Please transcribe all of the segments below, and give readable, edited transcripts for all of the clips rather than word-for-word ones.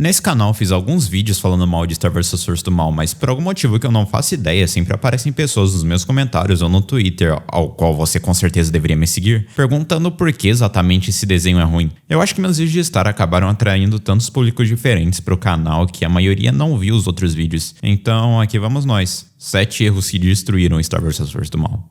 Nesse canal fiz alguns vídeos falando mal de Star vs Força do Mal, mas por algum motivo que eu não faço ideia, sempre aparecem pessoas nos meus comentários ou no Twitter, ao qual você com certeza deveria me seguir, perguntando por que exatamente esse desenho é ruim. Eu acho que meus vídeos de Star acabaram atraindo tantos públicos diferentes pro canal que a maioria não viu os outros vídeos. Então aqui vamos nós. 7 erros que destruíram Star vs Força do Mal.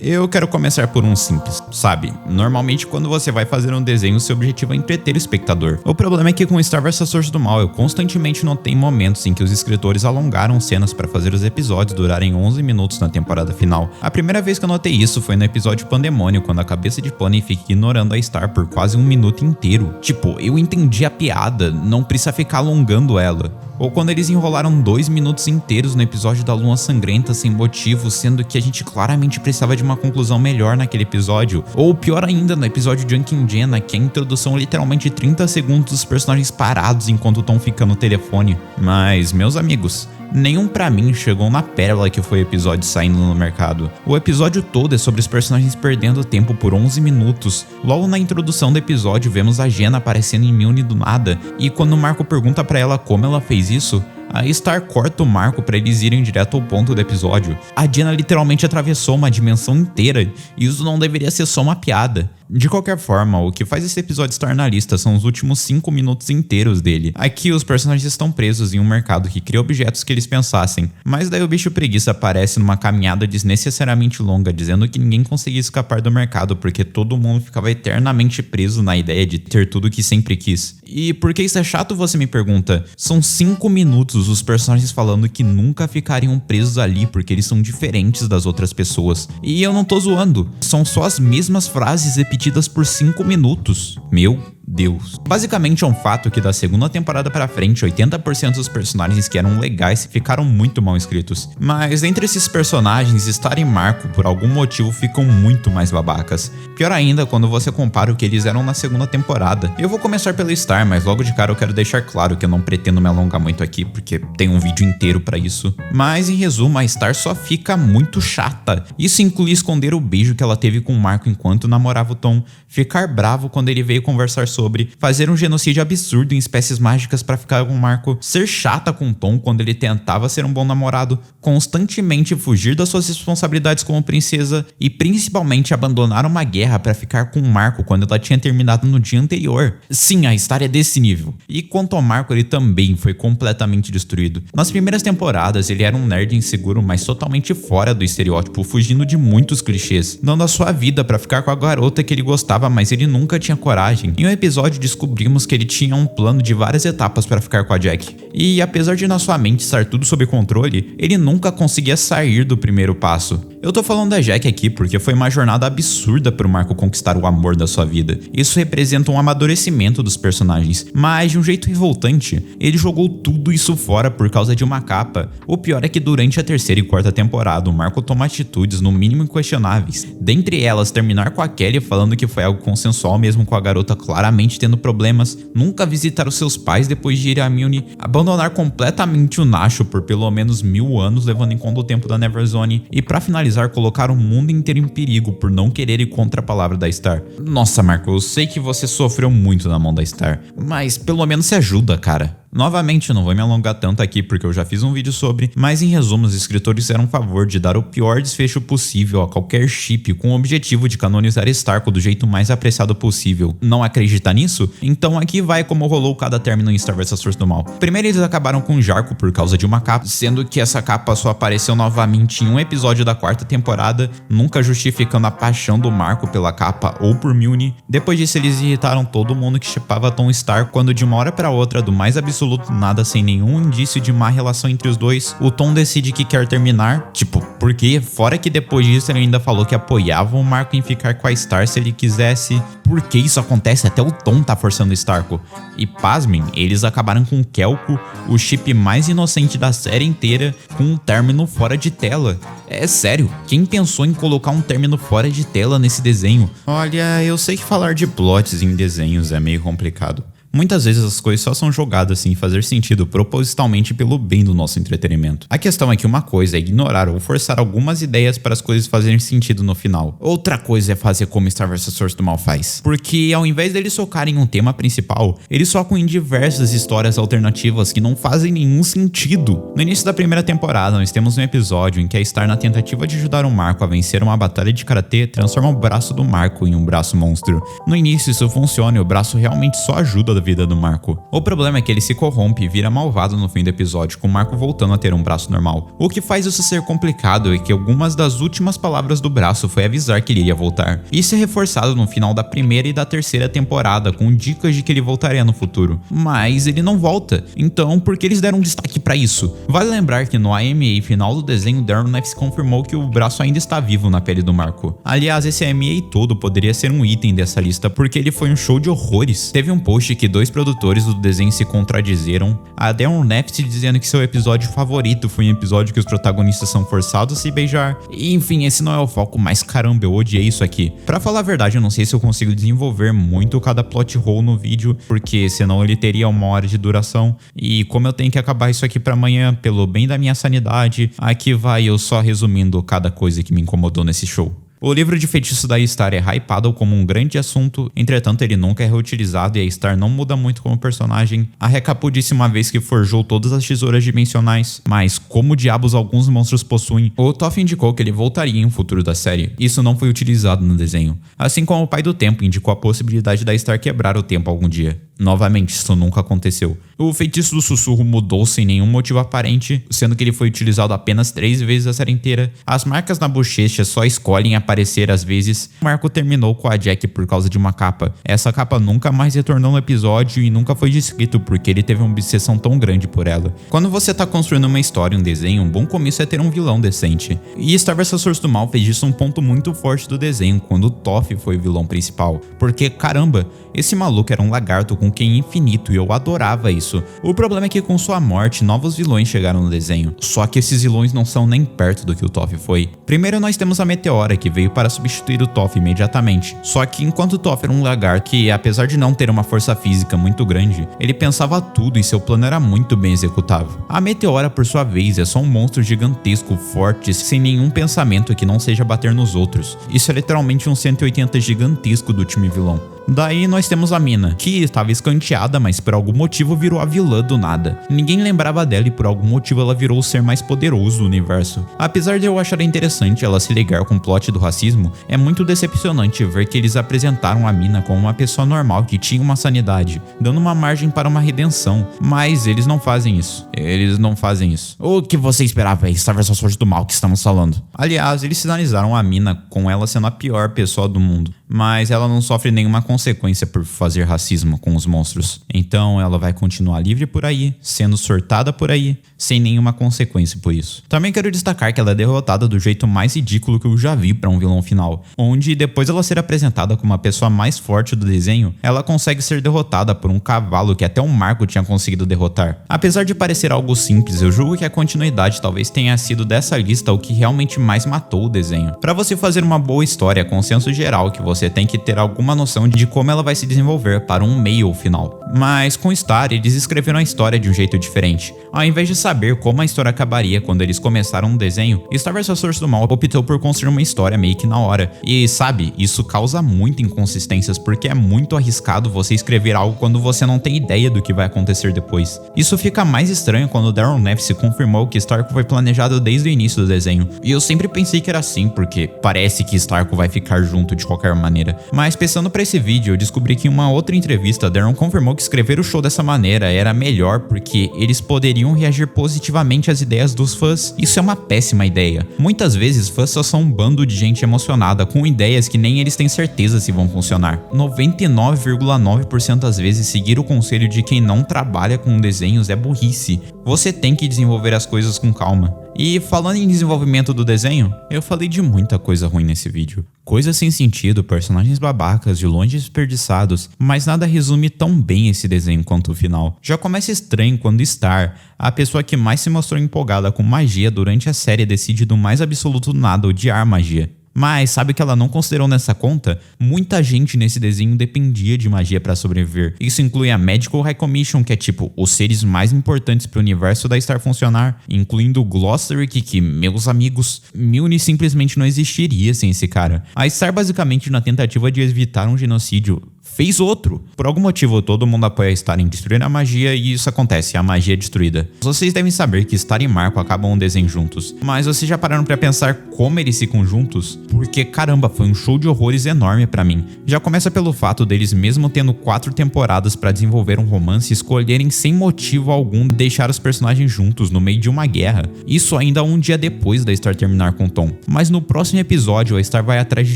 Eu quero começar por um simples, sabe? Normalmente quando você vai fazer um desenho, seu objetivo é entreter o espectador. O problema é que com Star vs Força do Mal, eu constantemente notei momentos em que os escritores alongaram cenas para fazer os episódios durarem 11 minutos na temporada final. A primeira vez que eu notei isso foi no episódio Pandemônio, quando a cabeça de Pony fica ignorando a Star por quase 1 minuto inteiro. Tipo, eu entendi a piada, não precisa ficar alongando ela. Ou quando eles enrolaram 2 minutos inteiros no episódio da Lua Sangrenta sem motivo, sendo que a gente claramente precisava de uma conclusão melhor naquele episódio. Ou pior ainda, no episódio de Junkin Jenna, que é a introdução literalmente de 30 segundos dos personagens parados enquanto o Tom fica no telefone. Mas, meus amigos, nenhum pra mim chegou na pérola que foi o episódio saindo no mercado. O episódio todo é sobre os personagens perdendo tempo por 11 minutos. Logo na introdução do episódio vemos a Jenna aparecendo imune do nada, e quando o Marco pergunta pra ela como ela fez isso, a Star corta o Marco pra eles irem direto ao ponto do episódio. A Jenna literalmente atravessou uma dimensão inteira, e isso não deveria ser só uma piada. De qualquer forma, o que faz esse episódio estar na lista são os últimos 5 minutos inteiros dele. Aqui os personagens estão presos em um mercado que cria objetos que eles pensassem, mas daí o bicho preguiça aparece numa caminhada desnecessariamente longa, dizendo que ninguém conseguia escapar do mercado porque todo mundo ficava eternamente preso na ideia de ter tudo que sempre quis. E por que isso é chato, você me pergunta? São 5 minutos os personagens falando que nunca ficariam presos ali porque eles são diferentes das outras pessoas. E eu não tô zoando, são só as mesmas frases repetidas por 5 minutos. Meu Deus. Basicamente é um fato que da segunda temporada pra frente, 80% dos personagens que eram legais ficaram muito mal escritos. Mas entre esses personagens, Star e Marco por algum motivo ficam muito mais babacas. Pior ainda quando você compara o que eles eram na segunda temporada. Eu vou começar pelo Star, mas logo de cara eu quero deixar claro que eu não pretendo me alongar muito aqui, porque tem um vídeo inteiro pra isso. Mas em resumo, a Star só fica muito chata. Isso inclui esconder o beijo que ela teve com o Marco enquanto namorava o Tom, ficar bravo quando ele veio conversar sobre, fazer um genocídio absurdo em espécies mágicas pra ficar com o Marco, ser chata com o Tom quando ele tentava ser um bom namorado, constantemente fugir das suas responsabilidades como princesa e principalmente abandonar uma guerra pra ficar com o Marco quando ela tinha terminado no dia anterior. Sim, a história é desse nível. E quanto ao Marco, ele também foi completamente destruído. Nas primeiras temporadas, ele era um nerd inseguro, mas totalmente fora do estereótipo, fugindo de muitos clichês, dando a sua vida pra ficar com a garota que ele gostava, mas ele nunca tinha coragem. Em um episódio descobrimos que ele tinha um plano de várias etapas para ficar com a Jack. E apesar de na sua mente estar tudo sob controle, ele nunca conseguia sair do primeiro passo. Eu tô falando da Jack aqui porque foi uma jornada absurda pro Marco conquistar o amor da sua vida. Isso representa um amadurecimento dos personagens, mas de um jeito revoltante, ele jogou tudo isso fora por causa de uma capa. O pior é que durante a terceira e quarta temporada, o Marco toma atitudes no mínimo questionáveis. Dentre elas, terminar com a Kelly falando que foi algo consensual mesmo com a garota claramente tendo problemas, nunca visitar os seus pais depois de ir a Mune, abandonar completamente o Nacho por pelo menos 1000 anos levando em conta o tempo da Neverzone e pra finalizar colocar o mundo inteiro em perigo por não querer ir contra a palavra da Star. Nossa, Marco, eu sei que você sofreu muito na mão da Star, mas pelo menos se ajuda, cara. Novamente, eu não vou me alongar tanto aqui porque eu já fiz um vídeo sobre, mas em resumo, os escritores fizeram um favor de dar o pior desfecho possível a qualquer chip com o objetivo de canonizar Starco do jeito mais apreciado possível. Não acredita nisso? Então aqui vai como rolou cada término em Star vs Força do Mal. Primeiro eles acabaram com Jarco por causa de uma capa, sendo que essa capa só apareceu novamente em um episódio da quarta temporada, nunca justificando a paixão do Marco pela capa ou por Mune. Depois disso eles irritaram todo mundo que shippava Tom Star quando de uma hora pra outra, do mais absoluto nada, sem nenhum indício de má relação entre os dois, o Tom decide que quer terminar. Tipo, por quê? Fora que depois disso ele ainda falou que apoiava o Marco em ficar com a Star se ele quisesse. Por que isso acontece? Até o Tom tá forçando o Starco. E pasmem, eles acabaram com o Kelko, o chip mais inocente da série inteira, com um término fora de tela. É sério, quem pensou em colocar um término fora de tela nesse desenho? Olha, eu sei que falar de plots em desenhos é meio complicado, Muitas vezes as coisas só são jogadas sem fazer sentido propositalmente pelo bem do nosso entretenimento. A questão é que uma coisa é ignorar ou forçar algumas ideias para as coisas fazerem sentido no final. Outra coisa é fazer como Star vs Força do Mal faz. Porque ao invés deles focarem em um tema principal, eles focam em diversas histórias alternativas que não fazem nenhum sentido. No início da primeira temporada, nós temos um episódio em que a Star, na tentativa de ajudar o Marco a vencer uma batalha de karatê, transforma o braço do Marco em um braço monstro. No início isso funciona e o braço realmente só ajuda a vida do Marco. O problema é que ele se corrompe e vira malvado no fim do episódio, com o Marco voltando a ter um braço normal. O que faz isso ser complicado é que algumas das últimas palavras do braço foi avisar que ele iria voltar. Isso é reforçado no final da primeira e da terceira temporada, com dicas de que ele voltaria no futuro. Mas ele não volta, então por que eles deram destaque pra isso? Vale lembrar que no AMA final do desenho, Darren Neffs confirmou que o braço ainda está vivo na pele do Marco. Aliás, esse AMA todo poderia ser um item dessa lista, porque ele foi um show de horrores. Teve um post que 2 produtores do desenho se contradizeram, a Darren Neffs dizendo que seu episódio favorito foi um episódio que os protagonistas são forçados a se beijar. E, enfim, esse não é o foco, mas caramba, eu odiei isso aqui. Pra falar a verdade, eu não sei se eu consigo desenvolver muito cada plot hole no vídeo, porque senão ele teria 1 hora de duração. E como eu tenho que acabar isso aqui pra amanhã, pelo bem da minha sanidade, aqui vai eu só resumindo cada coisa que me incomodou nesse show. O livro de feitiço da Star é hypado como um grande assunto, entretanto ele nunca é reutilizado e a Star não muda muito como personagem. A Hekapu disse uma vez que forjou todas as tesouras dimensionais, mas como diabos alguns monstros possuem? O Toph indicou que ele voltaria em um futuro da série. Isso não foi utilizado no desenho. Assim como o Pai do Tempo indicou a possibilidade da Star quebrar o tempo algum dia. Novamente, isso nunca aconteceu. O feitiço do sussurro mudou sem nenhum motivo aparente, sendo que ele foi utilizado apenas 3 vezes a série inteira. As marcas na bochecha só escolhem aparecer às vezes. O Marco terminou com a Jack por causa de uma capa. Essa capa nunca mais retornou no episódio e nunca foi descrito porque ele teve uma obsessão tão grande por ela. Quando você tá construindo uma história, um desenho, um bom começo é ter um vilão decente. E Star vs Força do Mal fez disso um ponto muito forte do desenho, quando o Toph foi o vilão principal. Porque, caramba, esse maluco era um lagarto com QI infinito e eu adorava isso. O problema é que com sua morte, novos vilões chegaram no desenho. Só que esses vilões não são nem perto do que o Toph foi. Primeiro nós temos a Meteora, que veio para substituir o Toph imediatamente. Só que enquanto o Toph era um lagarto que, apesar de não ter uma força física muito grande, ele pensava tudo e seu plano era muito bem executável. A Meteora, por sua vez, é só um monstro gigantesco, forte, sem nenhum pensamento que não seja bater nos outros. Isso é literalmente um 180 gigantesco do time vilão. Daí nós temos a Mina, que estava escanteada, mas por algum motivo virou a vilã do nada. Ninguém lembrava dela e por algum motivo ela virou o ser mais poderoso do universo. Apesar de eu achar interessante ela se ligar com o plot do racismo, é muito decepcionante ver que eles apresentaram a Mina como uma pessoa normal que tinha uma sanidade, dando uma margem para uma redenção. Mas eles não fazem isso. Eles não fazem isso. O que você esperava aí? Star vs Força do Mal que estamos falando. Aliás, eles sinalizaram a Mina com ela sendo a pior pessoa do mundo. Mas ela não sofre nenhuma consequência por fazer racismo com os monstros. Então ela vai continuar livre por aí, sendo sortada por aí, sem nenhuma consequência por isso. Também quero destacar que ela é derrotada do jeito mais ridículo que eu já vi para um vilão final, onde depois ela ser apresentada como a pessoa mais forte do desenho, ela consegue ser derrotada por um cavalo que até um Marco tinha conseguido derrotar. Apesar de parecer algo simples, eu julgo que a continuidade talvez tenha sido dessa lista o que realmente mais matou o desenho. Para você fazer uma boa história, consenso geral que você tem que ter alguma noção de como ela vai se desenvolver para um meio final. Mas com Star, eles escreveram a história de um jeito diferente. Ao invés de saber como a história acabaria quando eles começaram o desenho, Star vs Força do Mal optou por construir uma história meio que na hora. E sabe, isso causa muitas inconsistências porque é muito arriscado você escrever algo quando você não tem ideia do que vai acontecer depois. Isso fica mais estranho quando Darren Neffs confirmou que Starco foi planejado desde o início do desenho. E eu sempre pensei que era assim, porque parece que Starco vai ficar junto de qualquer maneira. Mas pensando pra esse vídeo, eu descobri que em uma outra entrevista, Darren confirmou que escrever o show dessa maneira era melhor porque eles poderiam reagir positivamente às ideias dos fãs. Isso é uma péssima ideia. Muitas vezes, fãs só são um bando de gente emocionada com ideias que nem eles têm certeza se vão funcionar. 99,9% das vezes, seguir o conselho de quem não trabalha com desenhos é burrice. Você tem que desenvolver as coisas com calma. E falando em desenvolvimento do desenho, eu falei de muita coisa ruim nesse vídeo. Coisas sem sentido, personagens babacas, vilões desperdiçados, mas nada resume tão bem esse desenho quanto o final. Já começa estranho quando Star, a pessoa que mais se mostrou empolgada com magia durante a série, decide do mais absoluto nada odiar magia. Mas sabe o que ela não considerou nessa conta? Muita gente nesse desenho dependia de magia pra sobreviver. Isso inclui a Magical High Commission, que é tipo os seres mais importantes pro universo da Star funcionar, incluindo o Glossaric, que, meus amigos, Mjolnir simplesmente não existiria sem esse cara. A Star, basicamente, na tentativa de evitar um genocídio, fez outro. Por algum motivo, todo mundo apoia Star em destruir a magia e isso acontece, a magia é destruída. Vocês devem saber que Star e Marco acabam um desenho juntos, mas vocês já pararam pra pensar como eles ficam juntos? Porque caramba, foi um show de horrores enorme pra mim. Já começa pelo fato deles, mesmo tendo 4 temporadas pra desenvolver um romance, escolherem sem motivo algum deixar os personagens juntos no meio de uma guerra. Isso ainda um dia depois da Star terminar com Tom. Mas no próximo episódio, a Star vai atrás de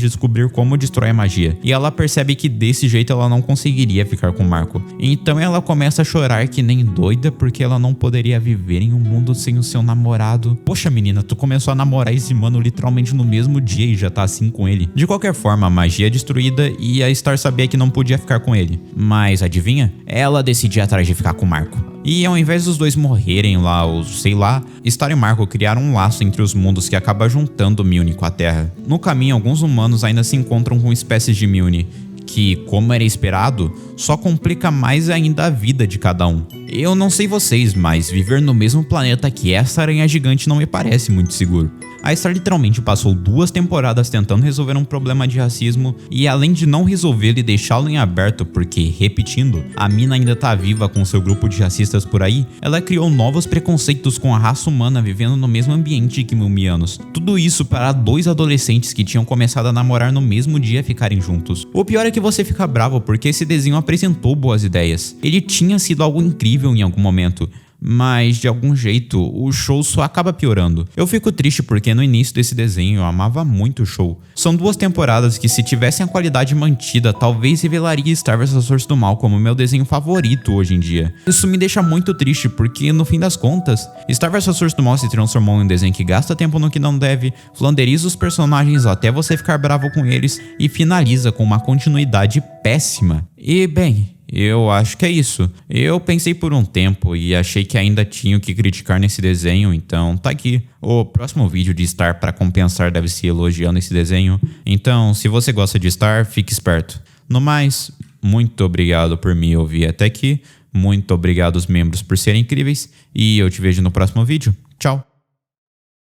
descobrir como destrói a magia, e ela percebe que desse jeito ela não conseguiria ficar com Marco. Então ela começa a chorar que nem doida porque ela não poderia viver em um mundo sem o seu namorado. Poxa menina, tu começou a namorar esse mano literalmente no mesmo dia e já tá assim com ele. De qualquer forma, a magia é destruída e a Star sabia que não podia ficar com ele. Mas adivinha? Ela decidiu ir atrás de ficar com Marco. E ao invés dos dois morrerem lá, ou sei lá, Star e Marco criaram um laço entre os mundos que acaba juntando Mjolnir com a Terra. No caminho, alguns humanos ainda se encontram com espécies de Mjolnir, que, como era esperado, só complica mais ainda a vida de cada um. Eu não sei vocês, mas viver no mesmo planeta que essa aranha gigante não me parece muito seguro. A Star literalmente passou 2 temporadas tentando resolver um problema de racismo e além de não resolvê-lo e deixá-lo em aberto porque, repetindo, a mina ainda tá viva com seu grupo de racistas por aí, ela criou novos preconceitos com a raça humana vivendo no mesmo ambiente que Milmianos. Tudo isso para 2 adolescentes que tinham começado a namorar no mesmo dia ficarem juntos. O pior é que você fica bravo porque esse desenho apresentou boas ideias. Ele tinha sido algo incrível em algum momento, mas de algum jeito o show só acaba piorando. Eu fico triste porque no início desse desenho eu amava muito o show. São 2 temporadas que, se tivessem a qualidade mantida, talvez revelaria Star vs Força do Mal como meu desenho favorito hoje em dia. Isso me deixa muito triste porque, no fim das contas, Star vs Força do Mal se transformou em um desenho que gasta tempo no que não deve, flanderiza os personagens até você ficar bravo com eles e finaliza com uma continuidade péssima. E bem, eu acho que é isso. Eu pensei por um tempo e achei que ainda tinha o que criticar nesse desenho, então tá aqui. O próximo vídeo de Star para compensar deve ser elogiando esse desenho. Então, se você gosta de Star, fique esperto. No mais, muito obrigado por me ouvir até aqui. Muito obrigado aos membros por serem incríveis. E eu te vejo no próximo vídeo. Tchau!